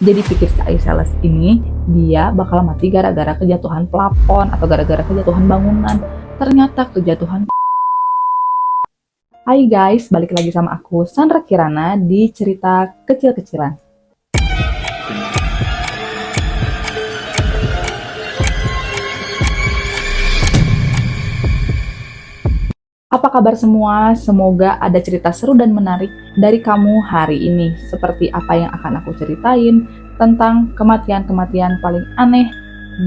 Jadi pikir si Aisyah ini dia bakal mati gara-gara kejatuhan plafon atau gara-gara kejatuhan bangunan. Ternyata kejatuhan. Hai guys, balik lagi sama aku Sandra Kirana di cerita kecil-kecilan. Apa kabar semua? Semoga ada cerita seru dan menarik dari kamu hari ini. Seperti apa yang akan aku ceritain tentang kematian-kematian paling aneh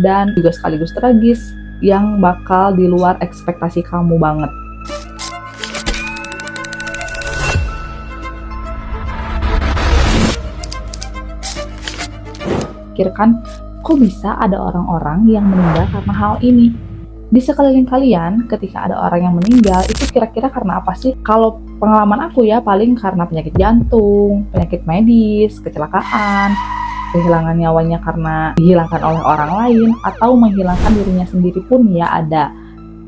dan juga sekaligus tragis yang bakal di luar ekspektasi kamu banget. Pikirkan, kok bisa ada orang-orang yang meninggal karena hal ini? Di sekeliling kalian, ketika ada orang yang meninggal, itu kira-kira karena apa sih? Kalau pengalaman aku ya, paling karena penyakit jantung, penyakit medis, kecelakaan, kehilangan nyawanya karena dihilangkan oleh orang lain, atau menghilangkan dirinya sendiri pun ya ada.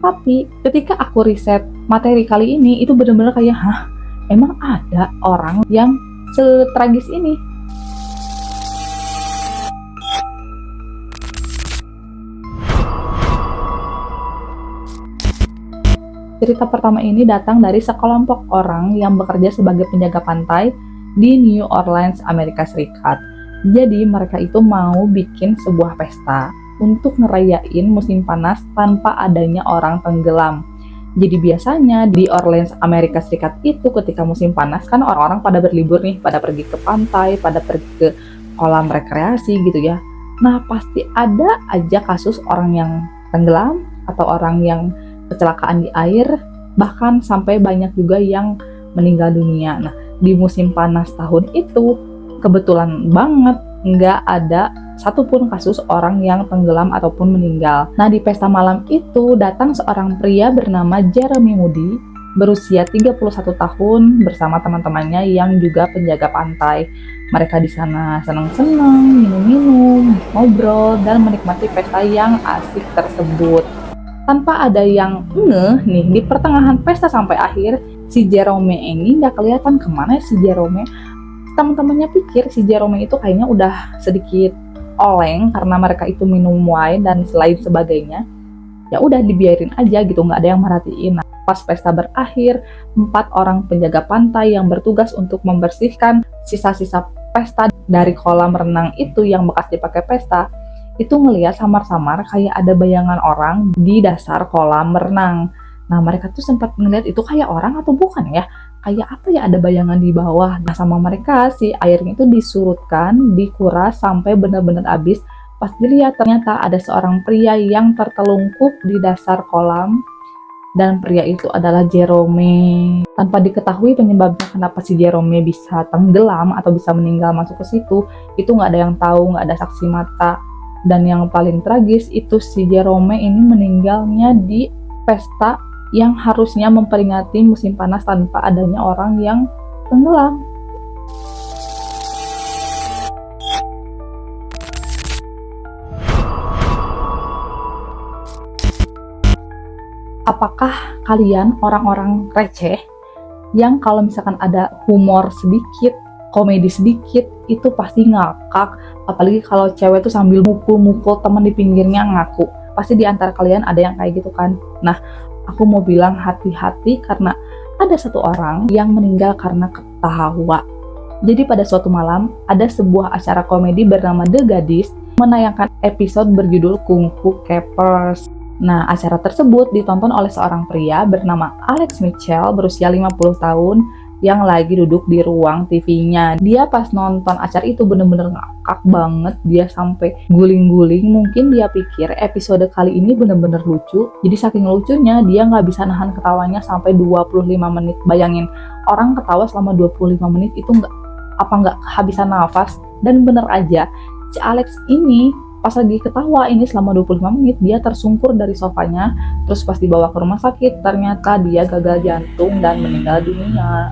Tapi ketika aku riset materi kali ini, itu benar-benar kayak, hah? Emang ada orang yang setragis ini? Cerita pertama ini datang dari sekelompok orang yang bekerja sebagai penjaga pantai di New Orleans, Amerika Serikat. Jadi mereka itu mau bikin sebuah pesta untuk ngerayain musim panas tanpa adanya orang tenggelam. Jadi biasanya di Orleans, Amerika Serikat itu ketika musim panas kan orang-orang pada berlibur nih, pada pergi ke pantai, pada pergi ke kolam rekreasi gitu ya. Nah pasti ada aja kasus orang yang tenggelam atau orang yang kecelakaan di air, bahkan sampai banyak juga yang meninggal dunia. Nah, di musim panas tahun itu, kebetulan banget nggak ada satupun kasus orang yang tenggelam ataupun meninggal. Nah, di pesta malam itu datang seorang pria bernama Jeremy Moody, berusia 31 tahun bersama teman-temannya yang juga penjaga pantai. Mereka di sana senang-senang, minum-minum, ngobrol, dan menikmati pesta yang asik tersebut. Tanpa ada yang ngeh nih, di pertengahan pesta sampai akhir, si Jerome ini nggak kelihatan kemana si Jerome. Teman-temannya pikir si Jerome itu kayaknya udah sedikit oleng karena mereka itu minum wine dan selain sebagainya. Ya udah dibiarin aja gitu, nggak ada yang merhatiin. Nah, pas pesta berakhir, 4 orang penjaga pantai yang bertugas untuk membersihkan sisa-sisa pesta dari kolam renang itu yang bekas dipakai pesta, itu ngelihat samar-samar kayak ada bayangan orang di dasar kolam renang. Nah mereka tuh sempat ngelihat itu kayak orang atau bukan ya? Kayak apa ya, ada bayangan di bawah. Nah sama mereka si airnya itu disurutkan, dikuras sampai benar-benar habis. Pas dilihat ternyata ada seorang pria yang tertelungkup di dasar kolam. Dan pria itu adalah Jerome. Tanpa diketahui penyebabnya kenapa si Jerome bisa tenggelam atau bisa meninggal masuk ke situ, itu nggak ada yang tahu, nggak ada saksi mata. Dan yang paling tragis itu si Jerome ini meninggalnya di pesta yang harusnya memperingati musim panas tanpa adanya orang yang tenggelam. Apakah kalian orang-orang receh yang kalau misalkan ada humor sedikit, komedi sedikit, itu pasti ngakak, apalagi kalau cewek tuh sambil mukul-mukul teman di pinggirnya ngaku. Pasti di antara kalian ada yang kayak gitu kan. Nah, aku mau bilang hati-hati karena ada satu orang yang meninggal karena ketawa. Jadi pada suatu malam, ada sebuah acara komedi bernama The Gadis menayangkan episode berjudul Kung Fu Capers. Nah, acara tersebut ditonton oleh seorang pria bernama Alex Mitchell berusia 50 tahun yang lagi duduk di ruang TV-nya. Dia pas nonton acara itu bener-bener ngakak banget, dia sampai guling-guling. Mungkin dia pikir episode kali ini bener-bener lucu, jadi saking lucunya dia nggak bisa nahan ketawanya sampai 25 menit. Bayangin, orang ketawa selama 25 menit itu nggak kehabisan nafas. Dan bener aja, si Alex ini pas lagi ketawa ini selama 25 menit dia tersungkur dari sofanya, terus pas dibawa ke rumah sakit ternyata dia gagal jantung dan meninggal dunia.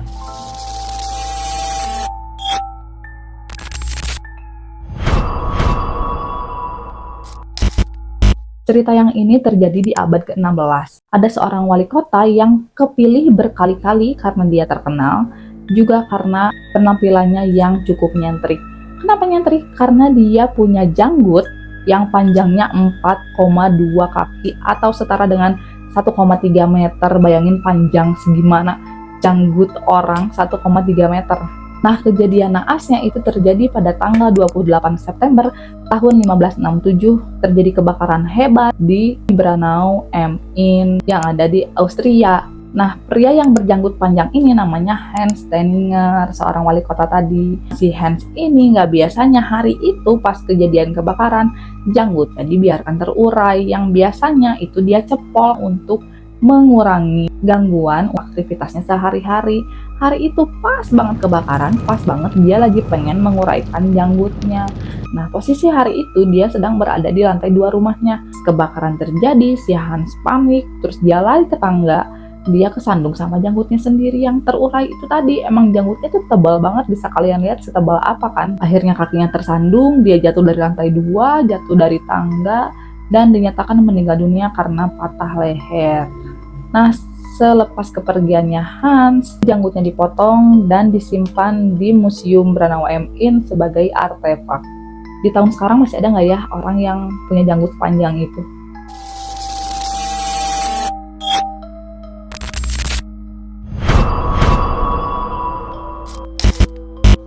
Cerita yang ini terjadi di abad ke-16. Ada seorang wali kota yang kepilih berkali-kali karena dia terkenal, juga karena penampilannya yang cukup nyentrik. Kenapa nyentrik? Karena dia punya janggut yang panjangnya 4,2 kaki atau setara dengan 1,3 meter. Bayangin panjang segimana janggut orang, 1,3 meter. Nah, kejadian naasnya itu terjadi pada tanggal 28 September tahun 1567. Terjadi kebakaran hebat di Braunau am Inn yang ada di Austria. Nah, pria yang berjanggut panjang ini namanya Hans Steininger, seorang wali kota tadi. Si Hans ini nggak biasanya hari itu pas kejadian kebakaran, janggutnya dibiarkan terurai. Yang biasanya itu dia cepol untuk mengurangi gangguan aktivitasnya sehari-hari. Hari itu pas banget kebakaran, pas banget dia lagi pengen menguraikan janggutnya. Nah, posisi hari itu dia sedang berada di lantai 2 rumahnya. Kebakaran terjadi, si Hans panik, terus dia lari ke tangga. Dia kesandung sama janggutnya sendiri yang terurai itu tadi. Emang janggutnya tuh tebal banget, bisa kalian lihat setebal apa kan. Akhirnya kakinya tersandung, dia jatuh dari lantai 2, jatuh dari tangga, dan dinyatakan meninggal dunia karena patah leher. Nah, selepas kepergiannya Hans, janggutnya dipotong dan disimpan di Museum Braunau am Inn sebagai artefak. Di tahun sekarang masih ada nggak ya orang yang punya janggut panjang itu?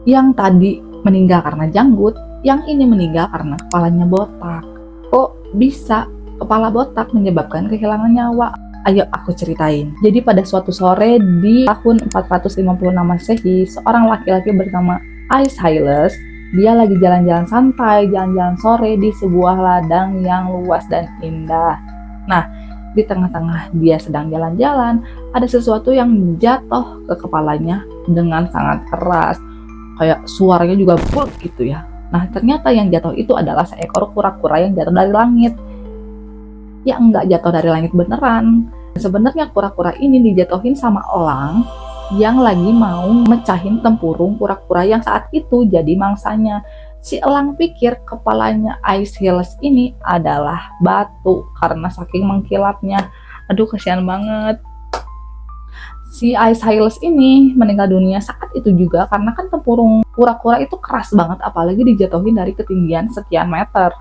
Yang tadi meninggal karena janggut, yang ini meninggal karena kepalanya botak. Kok bisa kepala botak menyebabkan kehilangan nyawa? Ayo aku ceritain. Jadi pada suatu sore di tahun 456 Masehi, seorang laki-laki bernama Aeschylus, dia lagi jalan-jalan santai, jalan-jalan sore di sebuah ladang yang luas dan indah. Nah, di tengah-tengah dia sedang jalan-jalan, ada sesuatu yang jatuh ke kepalanya dengan sangat keras. Kayak suaranya juga bulk gitu ya. Nah, ternyata yang jatuh itu adalah seekor kura-kura yang jatuh dari langit. Ya enggak jatuh dari langit beneran. Sebenarnya kura-kura ini dijatuhin sama elang yang lagi mau mecahin tempurung kura-kura yang saat itu jadi mangsanya. Si elang pikir kepalanya Aeschylus ini adalah batu karena saking mengkilapnya. Aduh, kasihan banget. Si Aeschylus ini meninggal dunia saat itu juga karena kan tempurung kura-kura itu keras banget, apalagi dijatuhin dari ketinggian sekian meter.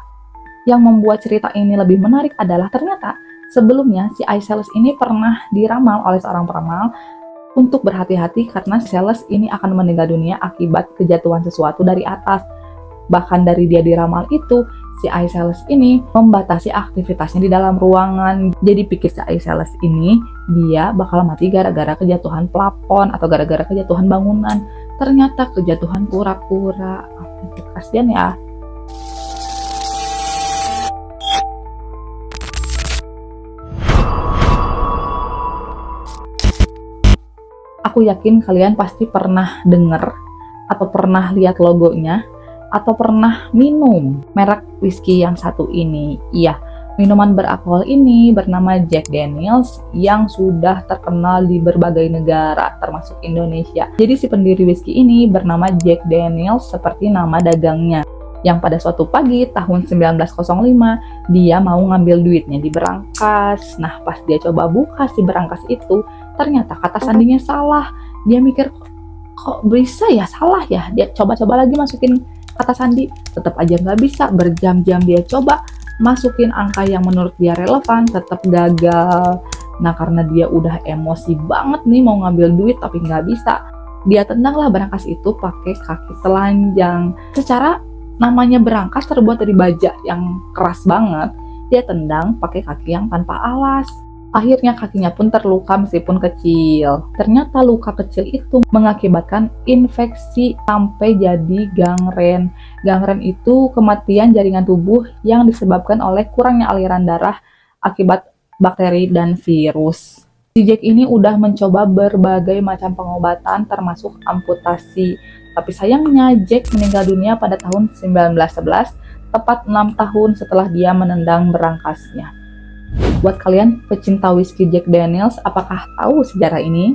Yang membuat cerita ini lebih menarik adalah ternyata sebelumnya si Aeschylus ini pernah diramal oleh seorang peramal untuk berhati-hati karena Aeschylus ini akan meninggal dunia akibat kejatuhan sesuatu dari atas. Bahkan dari dia diramal itu, si Aeschylus ini membatasi aktivitasnya di dalam ruangan. Jadi pikir si Aeschylus ini dia bakal mati gara-gara kejatuhan plafon atau gara-gara kejatuhan bangunan. Ternyata kejatuhan kura-kura. Kasian ya. Aku yakin kalian pasti pernah dengar atau pernah lihat logonya atau pernah minum merek whisky yang satu ini. Iya, minuman beralkohol ini bernama Jack Daniel's yang sudah terkenal di berbagai negara termasuk Indonesia. Jadi si pendiri whisky ini bernama Jack Daniel's seperti nama dagangnya. Yang pada suatu pagi tahun 1905 dia mau ngambil duitnya di berangkas. Nah, pas dia coba buka si berangkas itu, ternyata kata sandinya salah. Dia mikir, kok bisa ya salah ya? Dia coba-coba lagi masukin kata sandi, tetap aja nggak bisa. Berjam-jam dia coba masukin angka yang menurut dia relevan, tetap gagal. Nah, karena dia udah emosi banget nih mau ngambil duit tapi nggak bisa, dia tendanglah berangkas itu pakai kaki telanjang. Secara namanya berangkas terbuat dari baja yang keras banget, dia tendang pakai kaki yang tanpa alas. Akhirnya kakinya pun terluka meskipun kecil. Ternyata luka kecil itu mengakibatkan infeksi sampai jadi gangren. Gangren itu kematian jaringan tubuh yang disebabkan oleh kurangnya aliran darah akibat bakteri dan virus. Si Jack ini udah mencoba berbagai macam pengobatan termasuk amputasi. Tapi sayangnya Jack meninggal dunia pada tahun 1911, tepat 6 tahun setelah dia menendang berangkasnya. Buat kalian pecinta whisky Jack Daniel's, apakah tahu sejarah ini?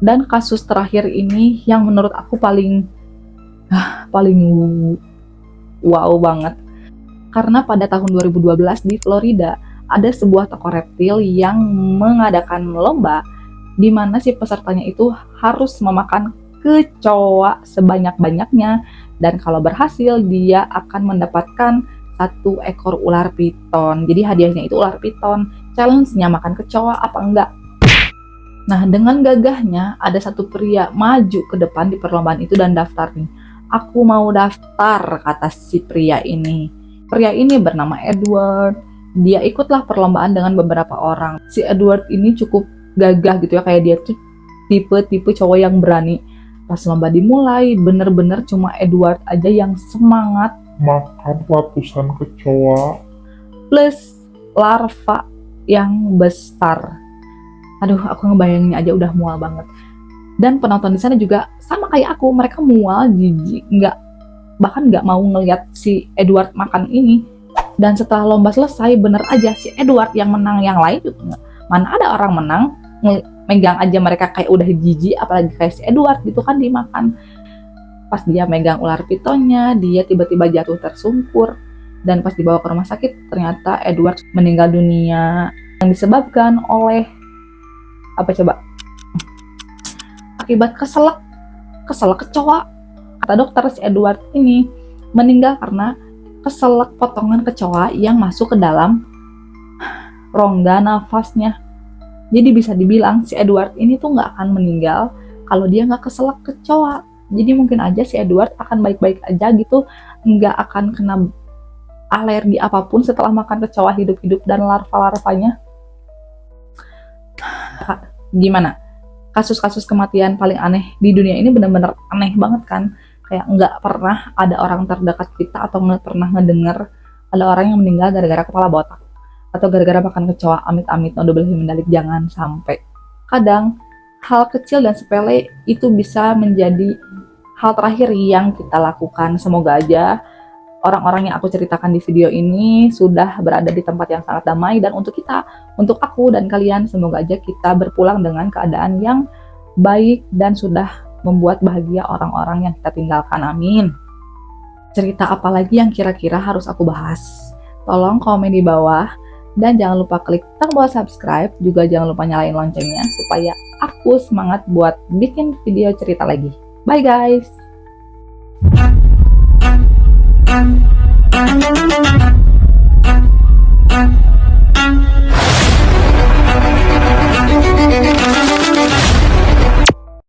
Dan kasus terakhir ini yang menurut aku paling wow banget. Karena pada tahun 2012 di Florida ada sebuah toko reptil yang mengadakan lomba di mana si pesertanya itu harus memakan kecoa sebanyak-banyaknya, dan kalau berhasil dia akan mendapatkan 1 ekor ular piton. Jadi hadiahnya itu ular piton. Challenge-nya makan kecoa apa enggak. Nah, dengan gagahnya ada satu pria maju ke depan di perlombaan itu dan daftar nih. Aku mau daftar, kata si pria ini. Pria ini bernama Edward. Dia ikutlah perlombaan dengan beberapa orang. Si Edward ini cukup gagah gitu ya, kayak dia tuh tipe cowok yang berani. Pas lomba dimulai, bener-bener cuma Edward aja yang semangat makan ratusan kecoa plus larva yang besar. Aduh, aku ngebayangin aja udah mual banget. Dan penonton di sana juga sama kayak aku, mereka mual, jijik, bahkan nggak mau ngeliat si Edward makan ini. Dan setelah lomba selesai, bener aja si Edward yang menang, yang lain juga mana ada orang menang megang aja mereka kayak udah jijik, apalagi kayak si Edward gitu kan dimakan. Pas dia megang ular pitonnya, dia tiba-tiba jatuh tersungkur, dan pas dibawa ke rumah sakit ternyata Edward meninggal dunia yang disebabkan oleh apa coba? Akibat keselak kecoa. Kata dokter, si Edward ini meninggal karena keselak potongan kecoa yang masuk ke dalam rongga nafasnya. Jadi bisa dibilang si Edward ini tuh nggak akan meninggal kalau dia nggak keselak kecoa. Jadi mungkin aja si Edward akan baik-baik aja gitu, nggak akan kena alergi apapun setelah makan kecoa hidup-hidup dan larva-larvanya. Gimana? Kasus-kasus kematian paling aneh di dunia ini benar-benar aneh banget kan? Kayak nggak pernah ada orang terdekat kita atau nggak pernah ngedenger ada orang yang meninggal gara-gara kepala botak atau gara-gara makan kecoa. Amit-amit, naudzubillah min dzalik, jangan sampai. Kadang hal kecil dan sepele itu bisa menjadi hal terakhir yang kita lakukan. Semoga aja orang-orang yang aku ceritakan di video ini sudah berada di tempat yang sangat damai, dan untuk kita, untuk aku dan kalian, semoga aja kita berpulang dengan keadaan yang baik dan sudah membuat bahagia orang-orang yang kita tinggalkan. Amin. Cerita apa lagi yang kira-kira harus aku bahas? Tolong komen di bawah. Dan jangan lupa klik tombol subscribe, juga jangan lupa nyalain loncengnya supaya aku semangat buat bikin video cerita lagi. Bye guys!